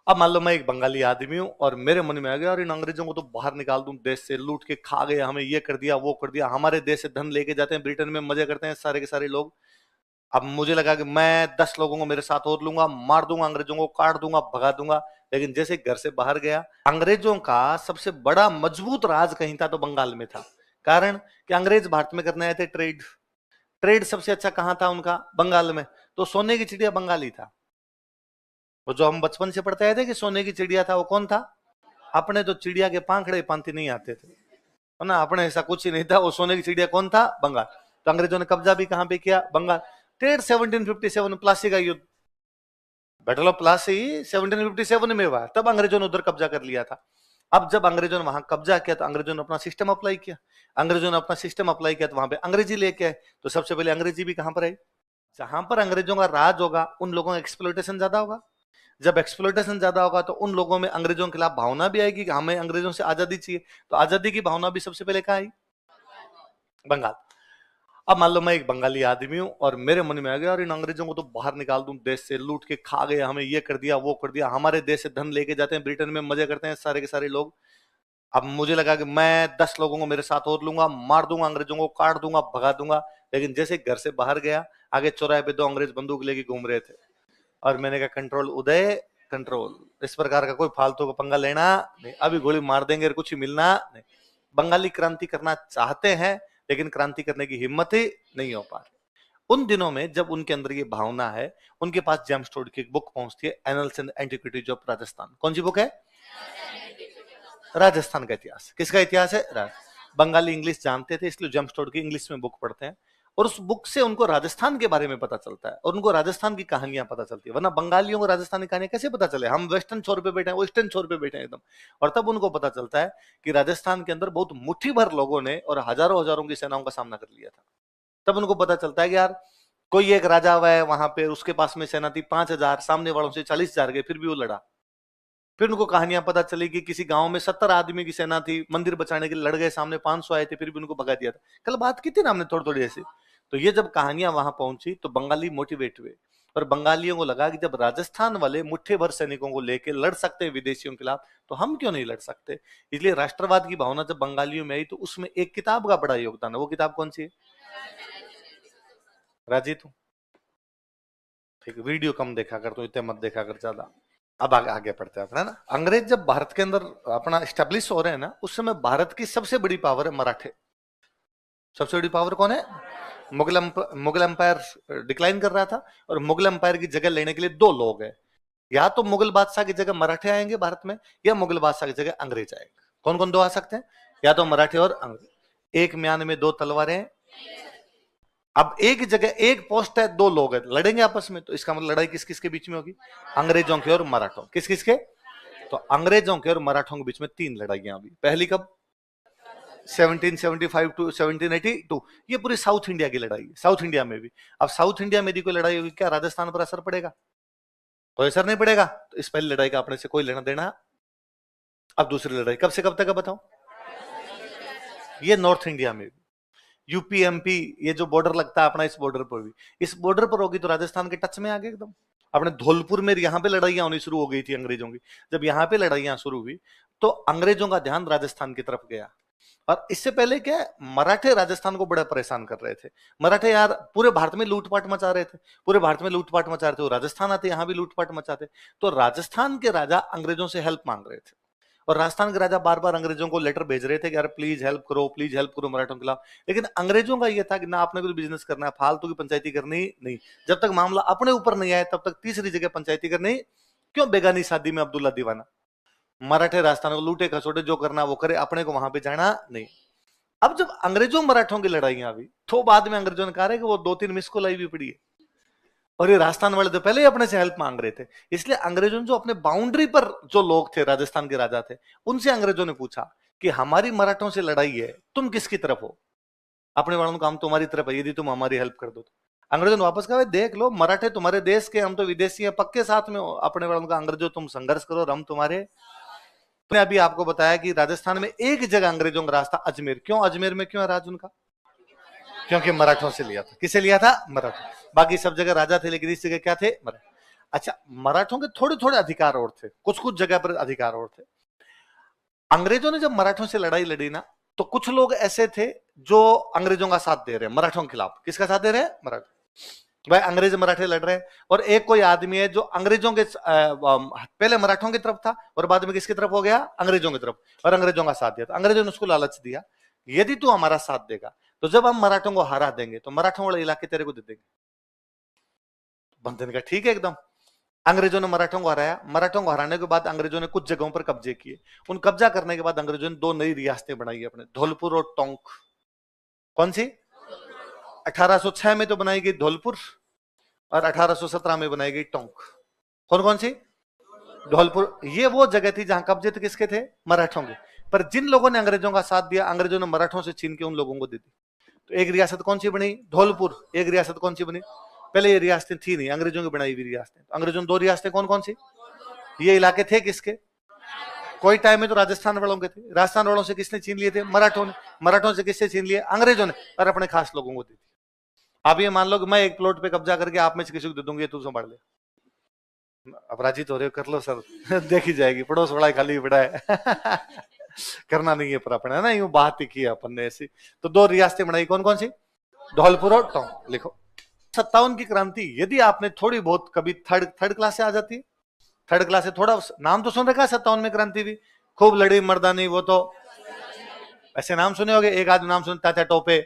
अब मान लो मैं एक बंगाली आदमी हूं और मेरे मन में आ गया, और इन अंग्रेजों को तो बाहर निकाल दूं, देश से लूट के खा गए, हमें ये कर दिया वो कर दिया, हमारे देश से धन लेके जाते हैं, ब्रिटेन में मजे करते हैं सारे के सारे लोग। अब मुझे लगा कि मैं 10 लोगों को मेरे साथ और लूंगा, मार दूंगा, अंग्रेजों को काट दूंगा, भगा दूंगा। लेकिन जैसे घर से बाहर गया, अंग्रेजों का सबसे बड़ा मजबूत राज कहीं था तो बंगाल में था। कारण कि अंग्रेज भारत में करने आए थे ट्रेड। ट्रेड सबसे अच्छा कहां था उनका? बंगाल में। तो सोने की चिड़िया बंगाली था। वो जो हम बचपन से पढ़ते आए थे कि सोने की चिड़िया था, वो कौन था? अपने तो चिड़िया के पांखड़े पांति नहीं आते थे, है ना, अपने ऐसा कुछ ही नहीं था। वो सोने की चिड़िया कौन था? बंगाल। तो अंग्रेजों ने कब्जा भी कहां पे किया? बंगाल। ट्रेड 1757, प्लासी का युद्ध, बैटल ऑफ प्लासी 1757 में हुआ, तब अंग्रेजों ने उधर कब्जा कर लिया था। अब जब अंग्रेजों ने वहां कब्जा किया तो अंग्रेजों ने अपना सिस्टम अप्लाई किया। अंग्रेजों ने अपना सिस्टम अप्लाई किया तो वहां पे अंग्रेजी लेके आए। तो सबसे पहले अंग्रेजी भी कहां पर आई? जहां पर अंग्रेजों का राज होगा उन लोगों का एक्सप्लॉयटेशन ज्यादा होगा। जब एक्सप्लॉयटेशन ज्यादा होगा तो उन लोगों में अंग्रेजों के खिलाफ भावना भी आएगी कि हमें अंग्रेजों से आजादी चाहिए। तो आजादी की भावना भी सबसे पहले कहां आई? बंगाल। अब मान लो मैं एक बंगाली आदमी हूं और मेरे मन में आ गया, और इन अंग्रेजों को तो बाहर निकाल दूं, देश से लूट के खा गए, हमें ये कर दिया वो कर दिया, हमारे देश से धन लेके जाते हैं, ब्रिटेन में मजे करते हैं सारे के सारे लोग। अब मुझे लगा कि मैं 10 लोगों को मेरे साथ और लूंगा, मार दूंगा, अंग्रेजों को काट दूंगा, भगा दूंगा। लेकिन जैसे घर से बाहर गया, आगे चौराहे पे 2 अंग्रेज बंदूक लेके घूम रहे थे, और मैंने कहा कंट्रोल उदय, कंट्रोल। इस प्रकार का कोई फालतू का पंगा लेना नहीं, अभी गोली मार देंगे और कुछ ही मिलना नहीं। बंगाली क्रांति करना चाहते हैं लेकिन क्रांति करने की हिम्मत ही नहीं हो पा रही। उन दिनों में जब उनके अंदर ये भावना है, उनके पास जेम्स टोड की एक बुक पहुंचती है, annuls and antiquities of Rajasthan. कौन सी बुक है? राजस्थान का इतिहास। किसका इतिहास है? बंगाली इंग्लिश जानते थे इसलिए जेम्स टोड की इंग्लिश में बुक पढ़ते हैं, और उस बुक से उनको राजस्थान के बारे में पता चलता है और उनको राजस्थान की कहानियां पता चलती है। वरना बंगालियों को राजस्थान की कहानियां कैसे पता चले? हम वेस्टर्न छोर पे बैठे हैं, वो ईस्टर्न छोर पे बैठे हैं एकदम। और तब उनको पता चलता है कि राजस्थान के अंदर बहुत मुट्ठी भर लोगों ने और हजारों हजारों की सेनाओं का सामना कर लिया था। तब उनको पता चलता है कि यार कोई एक राजा हुआ है वहां पे, उसके पास में सेना थी 5,000, सामने वालों से 40,000 गए, फिर भी वो लड़ा। फिर उनको कहानियां पता चली कि किसी गांव में 70 आदमी की सेना थी, मंदिर बचाने के लिए लड़ गए, सामने 500 आए थे, फिर भी उनको भगा दिया था। कल बात की थी ना हमने थोड़ी थोड़ी ऐसी। तो ये जब कहानियां वहां पहुंची तो बंगाली मोटिवेट हुए, और बंगालियों को लगा कि जब राजस्थान वाले मुट्ठे भर सैनिकों को लेके लड़ सकते हैं विदेशियों के खिलाफ, तो हम क्यों नहीं लड़ सकते। इसलिए राष्ट्रवाद की भावना जब बंगालियों में आई तो उसमें एक किताब का बड़ा योगदान है। वो किताब कौन सी है? राजी तू? ठीक है, वीडियो कम देखा कर, तो इतने मत देखा कर ज्यादा। अब आगे आगे पढ़ते हैं अपना ना। अंग्रेज जब भारत के अंदर अपना स्टेब्लिश हो रहे हैं ना, उस समय भारत की सबसे बड़ी पावर है मराठे। सबसे बड़ी पावर कौन है? मुगल एम्पायर डिक्लाइन कर रहा था, और मुगल एम्पायर की जगह लेने के लिए 2 लोग हैं। या तो मुगल बादशाह की जगह मराठे आएंगे भारत में, या मुगल बादशाह की जगह अंग्रेज आएंगे। कौन कौन 2 आ सकते हैं? या तो मराठे और अंग्रेज। एक म्यान में 2 तलवारें हैं। अब एक जगह एक पोस्ट है, 2 लोग हैं, लड़ेंगे आपस में, तो इसका मतलब लड़ाई किस किस के बीच में होगी? अंग्रेजों के और मराठों। किस किस के? तो अंग्रेजों के और मराठों के बीच में 3 लड़ाइयां हुई। पहली कब? 1775 टू 1782। ये पूरी साउथ इंडिया की लड़ाई है, साउथ इंडिया में भी। अब साउथ इंडिया में यदि कोई लड़ाई होगी, क्या राजस्थान पर असर पड़ेगा? कोई असर नहीं पड़ेगा। तो इस पहली लड़ाई का अपने से कोई लेना देना। अब दूसरी लड़ाई कब से कब तक है बताओ? ये नॉर्थ इंडिया में भी, यूपी एमपी, ये जो बॉर्डर लगता है अपना, इस बॉर्डर पर भी। इस बॉर्डर पर होगी तो राजस्थान के टच में आ गए एकदम। अपने धौलपुर में यहाँ पे लड़ाइयां होनी शुरू हो गई थी अंग्रेजों की। जब यहाँ पे लड़ाइयां शुरू हुई तो अंग्रेजों का ध्यान राजस्थान की तरफ गया। और इससे पहले क्या है, मराठे राजस्थान को बड़ा परेशान कर रहे थे। मराठे यार पूरे भारत में लूटपाट मचा रहे थे, पूरे भारत में लूटपाट मचा रहे थे। वो राजस्थान आते, यहाँ भी लूटपाट मचाते। तो राजस्थान के राजा अंग्रेजों से हेल्प मांग रहे थे, और राजस्थान के राजा बार बार अंग्रेजों को लेटर भेज रहे थे कि यार प्लीज हेल्प करो, प्लीज हेल्प करो मराठों के खिलाफ। लेकिन अंग्रेजों का यह था कि ना आपने कोई बिजनेस करना है, फालतू की पंचायती करनी नहीं। जब तक मामला अपने ऊपर नहीं आए तब तक तीसरी जगह पंचायती करनी क्यों? बेगानी शादी में अब्दुल्ला दीवाना। मराठे राजस्थान को लूटे खसोटे, जो करना वो करे, अपने को वहां पे जाना नहीं। अब जब अंग्रेजों मराठों की लड़ाइयां हुई तो बाद में अंग्रेजों ने कहा कि वो 2-3 मिस को लाई भी पड़ी है, और ये राजस्थान वाले तो पहले ही अपने से हेल्प मांग रहे थे। इसलिए अंग्रेजों ने जो अपने बाउंड्री पर जो लोग थे, राजस्थान के राजा थे, उनसे अंग्रेजों ने पूछा कि हमारी मराठों से लड़ाई है, तुम किसकी तरफ हो? अपने वालों का हम तुम्हारी तरफ है, यदि तुम हमारी हेल्प कर दो तो। अंग्रेजों ने वापस कहा देख लो, मराठे तुम्हारे देश के, हम तो विदेशी हैं, पक्के साथ में हो। अपने वालों का अंग्रेजों तुम संघर्ष करो और हम तुम्हारे। मैंने अभी आपको बताया कि राजस्थान में एक जगह अंग्रेजों का राज था, अजमेर। क्यों अजमेर में क्यों है राज उनका? क्योंकि मराठों से लिया था। किसे लिया था? मराठा। बाकी सब जगह राजा थे लेकिन इस जगह क्या थे? मराठा। अच्छा, मराठों के थोड़े थोड़े अधिकार और थे, कुछ कुछ जगह पर अधिकार और थे। अंग्रेजों ने जब मराठों से लड़ाई लड़ी ना, तो कुछ लोग ऐसे थे जो अंग्रेजों का साथ दे रहे हैं मराठों के खिलाफ। किसका साथ दे रहे हैं? मराठा। भाई अंग्रेज मराठे लड़ रहे हैं, और एक कोई आदमी है जो अंग्रेजों के पहले मराठों की तरफ था और बाद में किसकी तरफ हो गया? अंग्रेजों की तरफ, और अंग्रेजों का साथ दिया। तो अंग्रेजों ने उसको लालच दिया, यदि तू हमारा साथ देगा तो जब हम मराठों को हरा देंगे तो मराठों वाले इलाके तेरे को दे देंगे। बंधन का ठीक है एकदम। अंग्रेजों ने मराठों को हराया, मराठों को हराने के बाद अंग्रेजों ने कुछ जगहों पर कब्जे किए। उन कब्जा करने के बाद अंग्रेजों ने दो नई रियासतें बनाई अपने, धौलपुर और टोंक। कौन सी? 1806 में तो बनाई गई धौलपुर, और 1817 में बनाई गई टोंक। कौन कौन सी? धौलपुर। ये वो जगह थी जहां कब्जे थे किसके थे? मराठों के। पर जिन लोगों ने अंग्रेजों का साथ दिया, अंग्रेजों ने मराठों से छीन के उन लोगों को दे दी। तो एक रियासत कौन सी बनी? धौलपुर। एक रियासत कौन सी बनी? पहले ये रियासतें थी नहीं, अंग्रेजों की बनाई हुई रियासतें। अंग्रेजों ने दो रियासतें कौन कौन सी? ये इलाके थे किसके? कोई टाइम में तो राजस्थान वालों के थे, राजस्थान वालों से किसने छीन लिए थे? मराठों ने। मराठों से किससे छीन लिए? अंग्रेजों ने, और अपने खास लोगों को दी थी। आप ये मान लो कि मैं एक प्लॉट पे कब्जा करके आप में से किसी को दे दूंगी, तू संभाल ले। अपराजित हो रहे हो, कर लो सर देखी जाएगी, पड़ोस बड़ा खाली बड़ा है करना नहीं है पर अपने, है ना, यूं बात ही की अपन ने ऐसी। तो दो रियासतें बनाई, कौन कौन सी? धौलपुर और टोंक। लिखो 57 की क्रांति, यदि आपने थोड़ी बहुत कभी थर्ड क्लास से आ जाती है, थर्ड क्लास से थोड़ा नाम तो सुन रखा है 57 में क्रांति भी, खूब लड़ी मर्दानी, वो तो ऐसे नाम सुने होगे। एक आदमी नाम सुन, तात्या टोपे,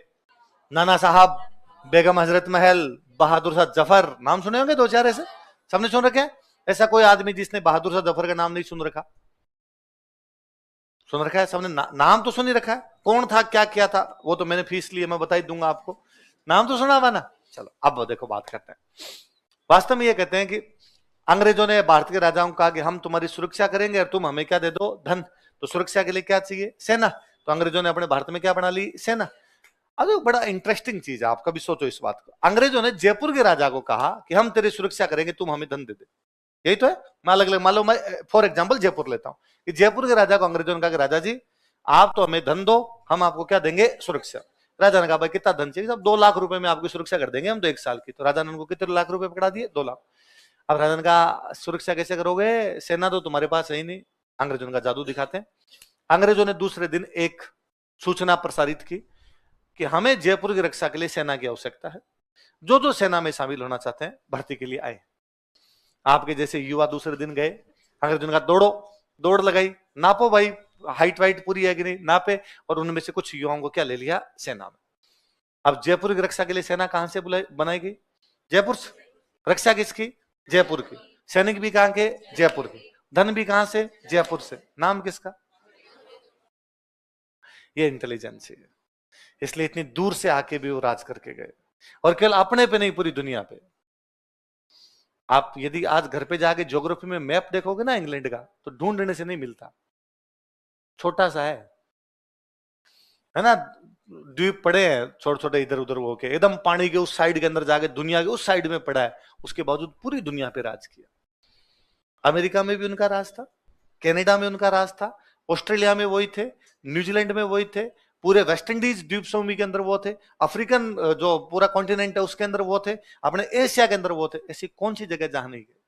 नाना साहब, बेगम हजरत महल, बहादुर शाह जफर, नाम सुने होंगे दो चार ऐसे, सबने सुन रखे हैं। ऐसा कोई आदमी जिसने बहादुर शाह जफर का नाम नहीं सुन रखा? सुन रखा है सबने, नाम तो सुन ही रखा है। कौन था, क्या किया था, वो तो मैंने फीस ली है, मैं बता ही दूंगा आपको। नाम तो सुना हुआ ना। चलो अब देखो बात करते हैं। वास्तव में ये कहते हैं कि अंग्रेजों ने भारत के राजाओं को कहा कि हम तुम्हारी सुरक्षा करेंगे और तुम हमें क्या दे दो? धन। तो सुरक्षा के लिए क्या चाहिए? सेना। तो अंग्रेजों ने अपने भारत में क्या बना ली? सेना। अब एक बड़ा इंटरेस्टिंग चीज है, आप कभी सोचो इस बात को। अंग्रेजों ने जयपुर के राजा को कहा कि हम तेरी सुरक्षा करेंगे, तुम हमें धन दे दे। यही तो है। मैं अलग अलग मान लो, मैं फॉर एग्जाम्पल जयपुर लेता हूं, कि जयपुर के राजा को अंग्रेजों ने कहा कि राजा जी आप तो हमें धन दो, हम आपको क्या देंगे? सुरक्षा। राजा ने कहा भाई कितना धन चाहिए? साहब 2 लाख रुपए में आपकी सुरक्षा कर देंगे हम तो 1 साल की। तो राजा ने उनको कितने लाख रुपए पकड़ा दिए? 2 लाख। अब राजा ने कहा सुरक्षा कैसे करोगे? सेना तो तुम्हारे पास है ही नहीं। अंग्रेजों का जादू दिखाते हैं। अंग्रेजों ने दूसरे दिन एक सूचना प्रसारित की कि हमें जयपुर की रक्षा के लिए सेना की आवश्यकता है, जो जो सेना में शामिल होना चाहते हैं भर्ती के लिए आए। आपके जैसे युवा दूसरे दिन गए, अंग्रेजों ने कहा दौड़ो, दौड़ लगाई, नापो भाई हाइट वाइट पूरी है कि नहीं, नापे, और उनमें से कुछ युवाओं को क्या ले लिया? सेना में। अब जयपुर की रक्षा के लिए सेना कहां से बनाई गई? जयपुर से। रक्षा किसकी? जयपुर की। सैनिक भी कहां के? जयपुर के। धन भी कहां से? जयपुर से। नाम किसका? ये इंटेलिजेंस है। इसलिए इतनी दूर से आके भी वो राज करके गए, और केवल अपने पे नहीं, पूरी दुनिया पे। आप यदि आज घर पे जाके ज्योग्राफी में मैप देखोगे ना इंग्लैंड का, तो ढूंढने से नहीं मिलता, छोटा सा है ना। द्वीप पड़े हैं छोटे छोटे इधर उधर होके, एकदम पानी के उस साइड के अंदर जाके दुनिया के उस साइड में पड़ा है, उसके बावजूद पूरी दुनिया पे राज किया। अमेरिका में भी उनका राज था, कनाडा में उनका राज था, ऑस्ट्रेलिया में वही थे, न्यूजीलैंड में वही थे, पूरे वेस्ट इंडीज द्वीप समूह के अंदर वो थे, अफ्रीकन जो पूरा कॉन्टिनेंट है उसके अंदर वो थे, अपने एशिया के अंदर वो थे। ऐसी कौन सी जगह जहां नहीं गए?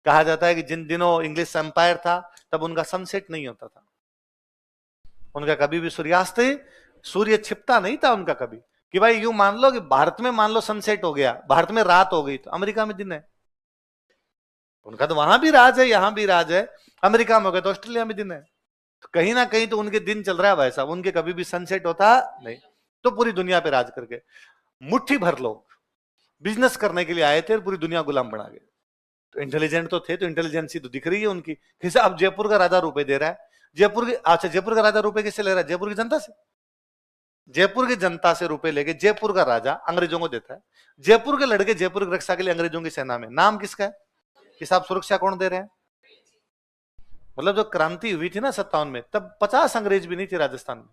कहा जाता है कि जिन दिनों इंग्लिश एम्पायर था तब उनका सनसेट नहीं होता था, उनका कभी भी सूर्यास्त, सूर्य छिपता नहीं था उनका कभी। कि भाई यूं मान लो कि भारत में मान लो सनसेट हो गया, भारत में रात हो गई, तो अमेरिका में दिन है। उनका तो वहां भी राज है, यहां भी राज है। अमेरिका में हो गया तो ऑस्ट्रेलिया में दिन है। तो कहीं ना कहीं तो उनके दिन चल रहा है भाई साहब, उनके कभी भी सनसेट होता नहीं। तो पूरी दुनिया पे राज करके मुट्ठी भर लोग बिजनेस करने के लिए आए थे और पूरी दुनिया गुलाम बना गए। तो इंटेलिजेंट तो थे, तो इंटेलिजेंसी तो दिख रही है उनकी। किसे? अब जयपुर का राजा रुपए दे रहा है, जयपुर की, अच्छा जयपुर का राजा रुपए किससे ले रहा है? जयपुर की जनता से। जयपुर की जनता से रुपए लेके जयपुर का राजा अंग्रेजों को देता है। जयपुर के लड़के जयपुर की रक्षा के लिए अंग्रेजों की सेना में। नाम किसका है? कि साहब सुरक्षा कौन दे रहे हैं? मतलब जो क्रांति हुई थी ना 57 में, तब 50 अंग्रेज भी नहीं थे राजस्थान में।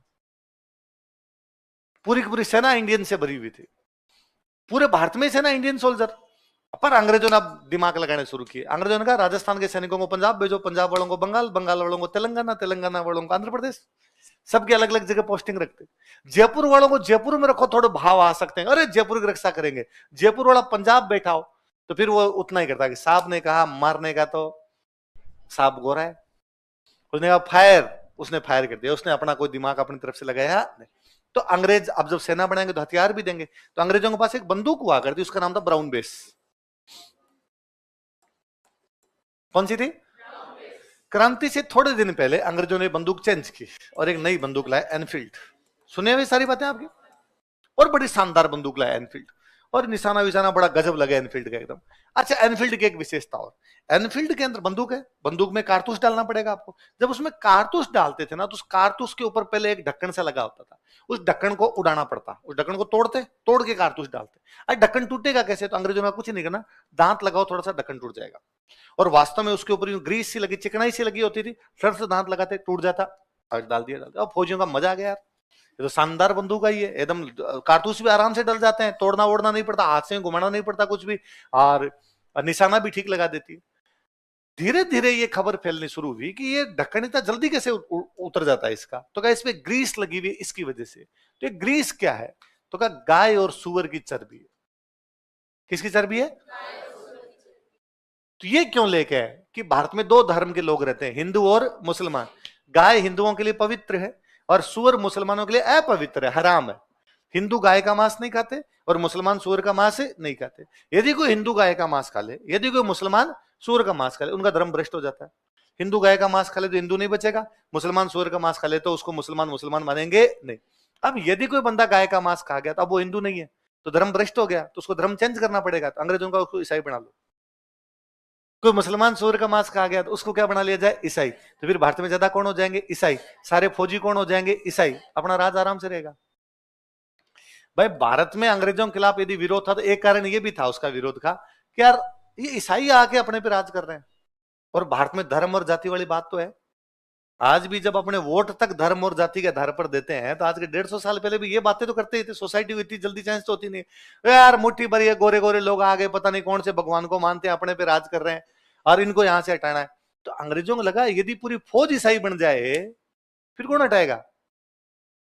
पूरी की पूरी सेना इंडियन से भरी हुई थी, पूरे भारत में सेना इंडियन सोल्जर। पर अंग्रेजों ने अब दिमाग लगाने शुरू किए। अंग्रेजों ने कहा राजस्थान के सैनिकों को पंजाब भेजो, पंजाब वालों को बंगाल, बंगाल वालों को तेलंगाना, तेलंगाना वालों को आंध्र प्रदेश, सबके अलग अलग जगह पोस्टिंग रखते। जयपुर वालों को जयपुर में रखो, थोड़े भाव आ सकते हैं, अरे जयपुर की रक्षा करेंगे। जयपुर वाला पंजाब बैठाओ, तो फिर वो उतना ही करता कि साहब ने कहा मारने का तो साहब गोरा है, उसने कहा फायर, उसने फायर कर दिया, उसने अपना कोई दिमाग अपनी तरफ से लगाया नहीं। तो अंग्रेज अब जब सेना बनाएंगे तो हथियार भी देंगे, तो अंग्रेजों के पास एक बंदूक हुआ करती, उसका नाम था ब्राउन बेस। कौन सी थी? क्रांति से थोड़े दिन पहले अंग्रेजों ने बंदूक चेंज की और एक नई बंदूक लाया, एनफील्ड। सुने हुए सारी बातें आपकी? और बड़ी शानदार बंदूक लाया एनफील्ड, और निशाना विशाना बड़ा गजब लगा एनफील्ड का एकदम। अच्छा, एनफील्ड की एक विशेषता और, एनफील्ड के अंदर बंदूक है, बंदूक में कारतूस डालना पड़ेगा आपको। जब उसमें कारतूस डालते थे ना, तो उस कारतूस के ऊपर पहले एक ढक्कन सा लगा होता था, उस ढक्कन को उड़ाना पड़ता, उस ढक्कन को तोड़ते, तोड़ के कारतूस डालते। आज ढक्कन टूटेगा कैसे? तो अंग्रेजों ने कुछ नहीं करना, दांत लगाओ थोड़ा सा, ढक्कन टूट जाएगा। और वास्तव में उसके ऊपर ग्रीस सी लगी, चिकनाई सी लगी होती थी, सर से दांत लगाते टूट जाता, और डाल दिया डालते। अब फौजियों का मजा आ गया यार, ये तो शानदार बंदूक है, ये एकदम कारतूस भी आराम से डल जाते हैं, तोड़ना वोड़ना नहीं पड़ता, हाथ से घुमाना नहीं पड़ता कुछ भी, और निशाना भी ठीक लगा देती है। धीरे धीरे ये खबर फैलनी शुरू हुई कि ये ढक्कन इतना जल्दी कैसे उतर जाता है इसका, तो क्या इसमें ग्रीस लगी हुई इसकी वजह से। तो ये ग्रीस क्या है? तो क्या गाय और सुअर की चर्बी है। किसकी चर्बी है? तो ये क्यों लेके है कि भारत में दो धर्म के लोग रहते हैं, हिंदू और मुसलमान। गाय हिंदुओं के लिए पवित्र है और सुअर मुसलमानों के लिए अपवित्र है, हराम है। हिंदू गाय का मांस नहीं खाते और मुसलमान सुअर का मांस नहीं खाते। यदि कोई हिंदू गाय का मांस खा ले, यदि कोई मुसलमान सुअर का मांस खा ले, उनका धर्म भ्रष्ट हो जाता है। हिंदू गाय का मांस खा ले तो हिंदू नहीं बचेगा, मुसलमान सुअर का मांस खा ले तो उसको मुसलमान मुसलमान मानेंगे नहीं। अब यदि कोई बंदा गाय का मांस खा गया तो अब वो हिंदू नहीं है, तो धर्म भ्रष्ट हो गया, तो उसको धर्म चेंज करना पड़ेगा। तो अंग्रेजों का उसको ईसाई बना लो। कोई मुसलमान सूर का मांस खा गया तो उसको क्या बना लिया जाए? ईसाई। तो फिर भारत में ज्यादा कौन हो जाएंगे? ईसाई। सारे फौजी कौन हो जाएंगे? ईसाई। अपना राज आराम से रहेगा। भाई भारत में अंग्रेजों के खिलाफ यदि विरोध था तो एक कारण ये भी था उसका विरोध का कि यार ये ईसाई आके अपने पे राज कर रहे हैं, और भारत में धर्म और जाति वाली बात तो है। आज भी जब अपने वोट तक धर्म और जाति के आधार पर देते हैं, तो आज के 150 साल पहले भी ये बातें तो करते ही थे। सोसाइटी को इतनी जल्दी चेंज तो होती नहीं यार, मुट्ठी भर ये गोरे गोरे लोग आ गए, पता नहीं कौन से भगवान को मानते हैं, अपने पे राज कर रहे हैं और इनको यहां से हटाना है। तो अंग्रेजों को लगा यदि पूरी फौज ईसाई बन जाए फिर कौन हटाएगा?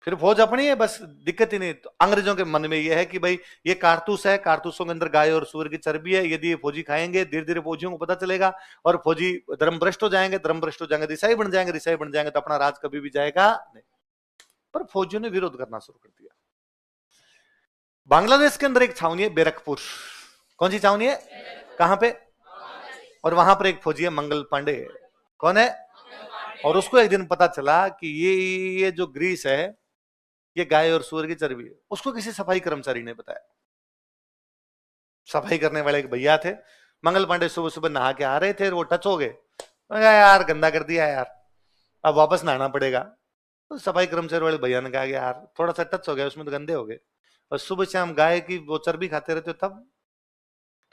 फिर फौज अपनी है, बस दिक्कत ही नहीं। तो अंग्रेजों के मन में यह है कि भाई ये कारतूस है, कारतूसों के अंदर गाय और सूअर की चर्बी है, यदि ये फौजी खाएंगे धीरे धीरे फौजियों को पता चलेगा और फौजी धर्म भ्रष्ट हो जाएंगे, धर्म भ्रष्ट हो जाएंगे, ईसाई बन जाएंगे, ईसाई बन जाएंगे तो अपना राज कभी भी जाएगा नहीं। पर फौजियों ने विरोध करना शुरू कर दिया। बांग्लादेश के अंदर एक छावनी है बैरकपुर। कौन सी छावनी है? कहां पे? और वहां पर एक फौजी है मंगल पांडे। कौन है? और उसको एक दिन पता चला कि ये जो ग्रीस है ये गाय और सूअर की चर्बी है। उसको किसी सफाई कर्मचारी ने बताया। सफाई करने वाले एक भैया थे, मंगल पांडे सुबह सुबह नहा के आ रहे थे, वो टच हो गए, यार गंदा कर दिया यार, अब वापस नहाना पड़ेगा। तो सफाई कर्मचारी वाले भैया ने कहा कि यार थोड़ा सा टच हो गया, उसमें तो गंदे हो गए, और सुबह शाम गाय की वो चर्बी खाते रहते हो, तब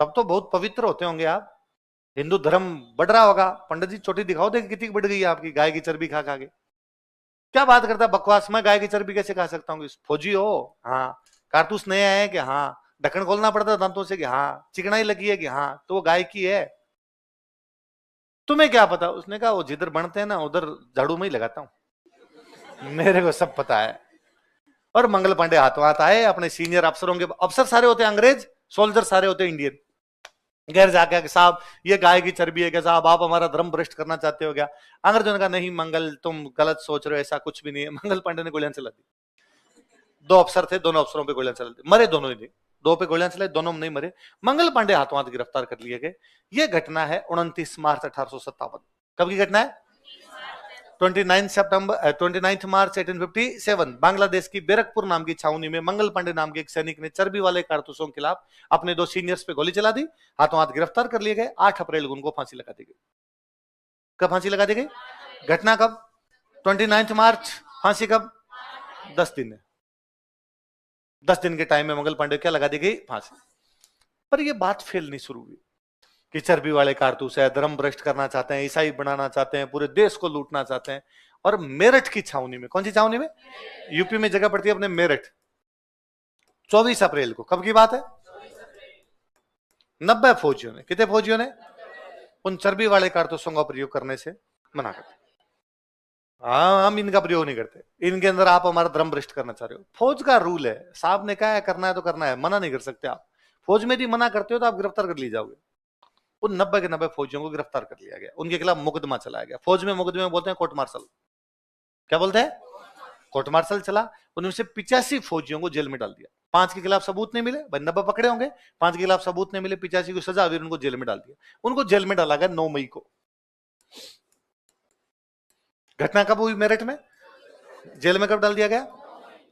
तब तो बहुत पवित्र होते होंगे आप, हिंदू धर्म बढ़ रहा होगा। पंडित जी चोटी दिखाओ, देखिए कितनी बढ़ गई है आपकी, गाय की चर्बी खा खा के। क्या बात करता है बकवास, मैं गाय की चर्बी कैसे खा सकता हूँ? फौजी हो? हाँ। कारतूस नए आए हैं कि? हाँ। ढक्कन खोलना पड़ता है दांतों से कि? हाँ। चिकनाई लगी है कि? हाँ। तो वो गाय की है। तुम्हें क्या पता? उसने कहा वो जिधर बनते हैं ना उधर झाड़ू में ही लगाता हूं, मेरे को सब पता है। और मंगल पांडे हाथों हाथ आए अपने सीनियर अफसरों के, अफसर सारे होते हैं अंग्रेज, सोल्जर सारे होते हैं इंडियन, घर जाके कि साहब ये गाय की चर्बी है क्या साहब, आप हमारा धर्म भ्रष्ट करना चाहते हो क्या? अंग्रेजों ने कहा नहीं मंगल तुम गलत सोच रहे हो, ऐसा कुछ भी नहीं है। मंगल पांडे ने गोलियां चला दी। दो अफसर थे, दोनों अफसरों पे गोलियां चला दी, मरे दोनों ही थे। दो पे गोलियां चलाई, दोनों में नहीं मरे। मंगल पांडे हाथों हाथ गिरफ्तार कर लिए गए। यह घटना है 29 मार्च 1857। कब की घटना है? 29 मार्च 1857 बांग्लादेश की बैरकपुर नाम की छावनी में मंगल पांडे नाम के एक सैनिक ने चर्बी वाले कारतूसों के खिलाफ अपने दो सीनियर्स पे गोली चला दी, हाथों हाथ गिरफ्तार कर लिए गए। 8 अप्रैल को उनको फांसी लगा दी गई। कब फांसी लगा दी गई? घटना कब? 29 मार्च। फांसी कब? 10 दिन है। 10 दिन के टाइम में मंगल पांडे क्या लगा दी गई? फांसी। पर यह बात फैलनी शुरू हुई कि चर्बी वाले कारतूस है, धर्म भ्रष्ट करना चाहते हैं, ईसाई बनाना चाहते हैं, पूरे देश को लूटना चाहते हैं। और मेरठ की छावनी में, कौन सी छावनी में? यूपी में जगह पड़ती है अपने मेरठ। 24 अप्रैल को, कब की बात है? 90 फौजियों ने, कितने फौजियों ने उन चर्बी वाले कारतूसों का प्रयोग करने से मना करते। हाँ हम इनका प्रयोग नहीं करते, इनके अंदर आप हमारा धर्म भ्रष्ट करना चाह रहे हो। फौज का रूल है, साहब ने कहा है करना है तो करना है, मना नहीं कर सकते आप। फौज में यदि मना करते हो तो आप गिरफ्तार कर लिए जाओगे। उन 90 के 90 फौजियों को गिरफ्तार कर लिया गया, उनके खिलाफ मुकदमा चलाया गया। फौज में मुकदमे में बोलते हैं कोर्ट मार्शल। क्या बोलते हैं? कोर्ट मार्शल चला। उनमें से 85 फौजियों को जेल में डाल दिया। 5 के खिलाफ सबूत नहीं मिले, 90 पकड़े होंगे, 5 के खिलाफ सबूत नहीं मिले, 85 को सजा हुई, उनको जेल में डाल दिया। उनको जेल में डाला गया 9 मई को। घटना कब हुई मेरठ में? जेल में कब डाल दिया गया?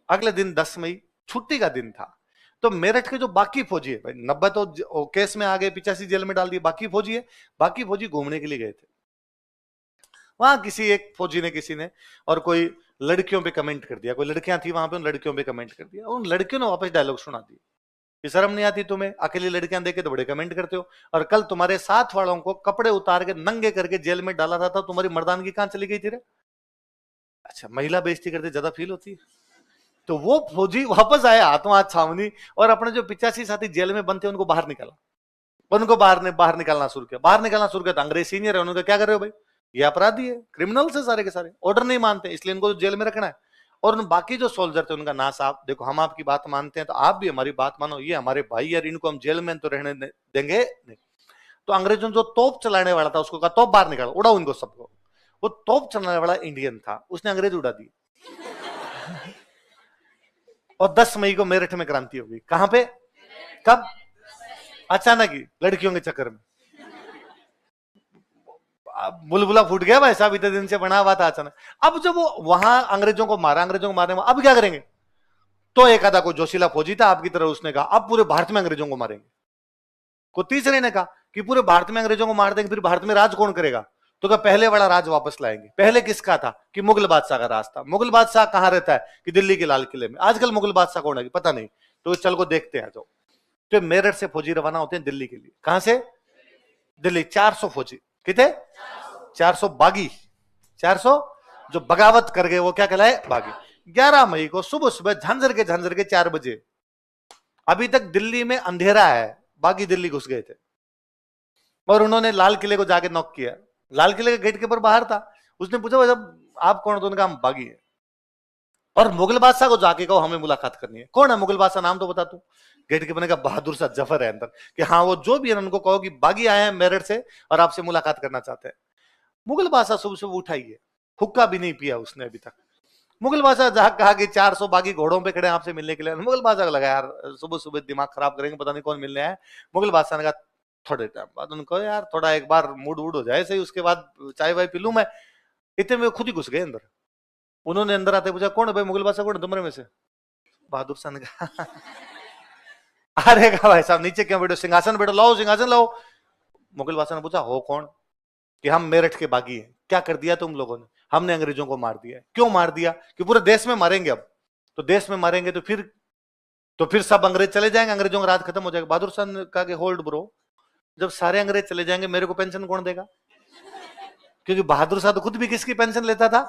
अगले दिन 10 मई छुट्टी का दिन था। तो मेरठ के जो बाकी फौजी है, भाई 90 तो केस में आ गए, 85 जेल में डाल दिए, बाकी फौजी है, बाकी फौजी घूमने के लिए गए थे। वहां किसी एक फौजी ने, किसी ने और कोई लड़कियों पे कमेंट कर दिया, कोई लड़कियां थी वहां पे, उन लड़कियों पे कमेंट कर दिया। उन लड़कियों ने वापस डायलॉग सुना दिए कि शर्म नहीं आती तुम्हें, अकेली लड़कियां देख के तो बड़े कमेंट करते हो, और कल तुम्हारे साथ वालों को कपड़े उतार के नंगे करके जेल में डाला था, तो तुम्हारी मर्दानगी कहां चली गई थी रे? अच्छा, महिला बेइज्जती करते ज्यादा फील होती है। तो वो फौजी वापस आए हाथों हाथ छावनी, और अपने जो 85 साथी जेल में बंद थे उनको बाहर निकाला, उनको बाहर निकालना शुरू किया। बाहर निकालना शुरू किया तो अंग्रेज सीनियर है, उन्होंने क्या कर रहे हो भाई, ये अपराधी है, क्रिमिनल्स है सारे के सारे, ऑर्डर नहीं मानते, इसलिए इनको जेल में रखना है। और उन बाकी जो सोल्जर थे उनका ना साहब देखो, हम आपकी बात मानते हैं तो आप भी हमारी बात मानो, ये हमारे भाई यार, इनको हम जेल में तो रहने देंगे नहीं। तो अंग्रेजों जो तोप चलाने वाला था उसको कहा तोप बाहर निकालो, उड़ाओ इनको सबको। वो तोप चलाने वाला इंडियन था, उसने अंग्रेज उड़ा दी। और 10 मई को मेरठ में क्रांति होगी। कहां पे? कब? अचानक ही, लड़कियों के चक्कर में बुलबुला फूट गया भाई साहब, इतने दिन से बना हुआ था अचानक। अब जब वो वहां अंग्रेजों को मारा, अंग्रेजों को मारने में अब क्या करेंगे? तो एक आधा कोई जोशीला फौजी था आपकी तरह, उसने कहा अब पूरे भारत में अंग्रेजों को मारेंगे। को तीसरे ने कहा कि पूरे भारत में अंग्रेजों को मार देंगे, फिर भारत में राज कौन करेगा? तो क्या पहले वाला राज वापस लाएंगे। पहले किसका था? कि मुगल बादशाह का राज था। मुगल बादशाह कहां रहता है? कि दिल्ली के लाल किले में। आजकल मुगल बादशाह कौन है पता नहीं, तो चल को देखते हैं। तो मेरठ से फौजी रवाना होते हैं दिल्ली के लिए। कहां से? दिल्ली। 400 फौजी। कितने? 400 बागी। 400 जो बगावत कर गए वो क्या कहलाए? बागी। 11 मई को सुबह सुबह झांझर के 4 बजे, अभी तक दिल्ली में अंधेरा है, बागी दिल्ली घुस गए थे और उन्होंने लाल किले को जाके नॉक किया। लाल किले के गेट के ऊपर बाहर था, उसने पूछा जब आप कौन? तो उनका हम बागी है। और मुगल बादशाह को जाके कहो हमें मुलाकात करनी है। कौन है मुगल बादशाह? नाम तो बता तू। गेट के बने का बहादुर सा जफर है अंदर, कि हाँ वो जो भी है उनको कहो कि बागी आए हैं मेरठ से और आपसे मुलाकात करना चाहते हैं। मुगल बादशाह सुबह सुबह उठाई है, हुक्का भी नहीं पिया उसने अभी तक। मुगल बादशाह जाग कहा कि 400 बागी घोड़ों पे खड़े आपसे मिलने के लिए। मुगल बादशाह को लगा यार सुबह सुबह दिमाग खराब करेंगे, पता नहीं कौन मिलने आया। मुगल बादशाह ने कहा थोड़े टाइम बाद उनको यार थोड़ा एक बार मूड वूड हो जाए सही, उसके बाद चाय वाय पी लूं मैं। इतने में खुद ही घुस गए अंदर। उन्होंने अंदर आते पूछा कौन है भाई? मुगल बादशाह कौन है तुम्हारे में से? बहादुर शाह ने कहा अरे कहा भाई साहब नीचे क्यों बैठो, सिंहासन बैठो, लाओ सिंहासन लाओ। मुगल बादशाह ने पूछा हो कौन? कि हम मेरठ के बागी हैं। क्या कर दिया तुम लोगों ने? हमने अंग्रेजों को मार दिया है। क्यों मार दिया? कि पूरे देश में मारेंगे। अब तो देश में मारेंगे तो फिर सब अंग्रेज चले जाएंगे, अंग्रेजों का राज खत्म हो जाएगा। बहादुर शाह ने कहा कि होल्ड ब्रो, जब सारे अंग्रेज चले जाएंगे मेरे को पेंशन कौन देगा? क्योंकि बहादुर शाह तो खुद भी किसकी पेंशन लेता था?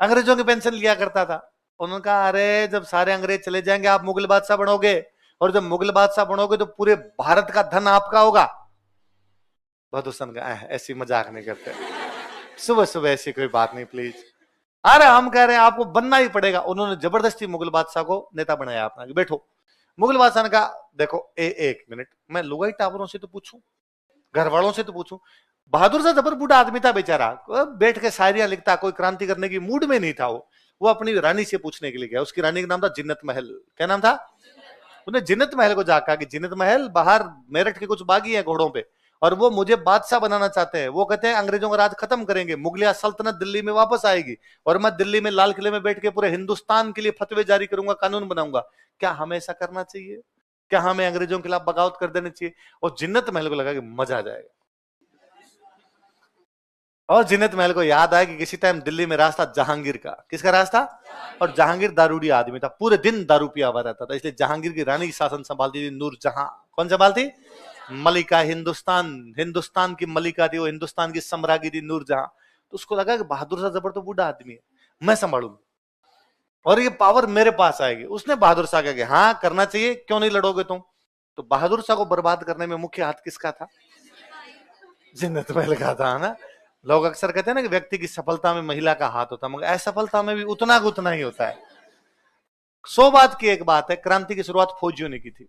अंग्रेजों की पेंशन लिया करता था। उन्होंने कहा अरे जब सारे अंग्रेज चले जाएंगे आप मुगल बादशाह बनोगे, और जब मुगल बादशाह बनोगे तो पूरे भारत का धन आपका होगा। बहादुर शाह ने कहा ऐसी मजाक नहीं करते, सुबह सुबह ऐसी कोई बात नहीं प्लीज। अरे हम कह रहे हैं आपको बनना ही पड़ेगा। उन्होंने जबरदस्ती मुगल बादशाह को नेता बनाया अपना, बैठो। मुगल बादशाह ने कहा देखो एक मिनट, मैं लुगाई टावरों से तो पूछूं, घर वालों से तो पूछूं। बहादुर शाह जबर बूढ़ा आदमी था बेचारा, बैठ के शायरियां लिखता, कोई क्रांति करने की मूड में नहीं था। वो अपनी रानी से पूछने के लिए गया। उसकी रानी का नाम था जिन्नत महल। क्या नाम था? उन्हें जिन्नत महल को जाकर कहा कि जिन्नत महल, बाहर मेरठ के कुछ बागी हैं घोड़ों पे और वो मुझे बादशाह बनाना चाहते हैं। वो कहते हैं अंग्रेजों का राज खत्म करेंगे, मुगलिया सल्तनत दिल्ली में वापस आएगी और मैं दिल्ली में लाल किले में बैठ के पूरे हिंदुस्तान के लिए फतवे जारी करूंगा, कानून बनाऊंगा। क्या हमें ऐसा करना चाहिए? क्या हमें अंग्रेजों के खिलाफ बगावत कर देनी चाहिए? और जिन्नत महल को लगा कि मजा आ जाएगा। और जिन्नत महल को याद आया कि किसी टाइम दिल्ली में रास्ता जहांगीर का। किसका रास्ता? और जहांगीर दारूडी आदमी था, पूरे दिन दारू पिया हुआ रहता था, इसलिए जहांगीर की रानी शासन संभालती थी नूरजहां। कौन संभालती? मलिका। हिंदुस्तान की मलिका थी वो, हिंदुस्तान की सम्राज्ञी थी नूरजहां। तो उसको लगा कि बहादुर शाह जबर तो बूढ़ा आदमी है, मैं संभालूंगा और ये पावर मेरे पास आएगी। उसने बहादुर शाह कहा हाँ करना चाहिए, क्यों नहीं लड़ोगे तुम? तो बहादुर शाह को बर्बाद करने में मुख्य हाथ किसका था? जिन्नत महल का था ना। लोग अक्सर कहते हैं ना कि व्यक्ति की सफलता में महिला का हाथ होता है, मगर असफलता में भी उतना ही होता है। 100 बात की एक बात है, क्रांति की शुरुआत फौजियों ने की थी।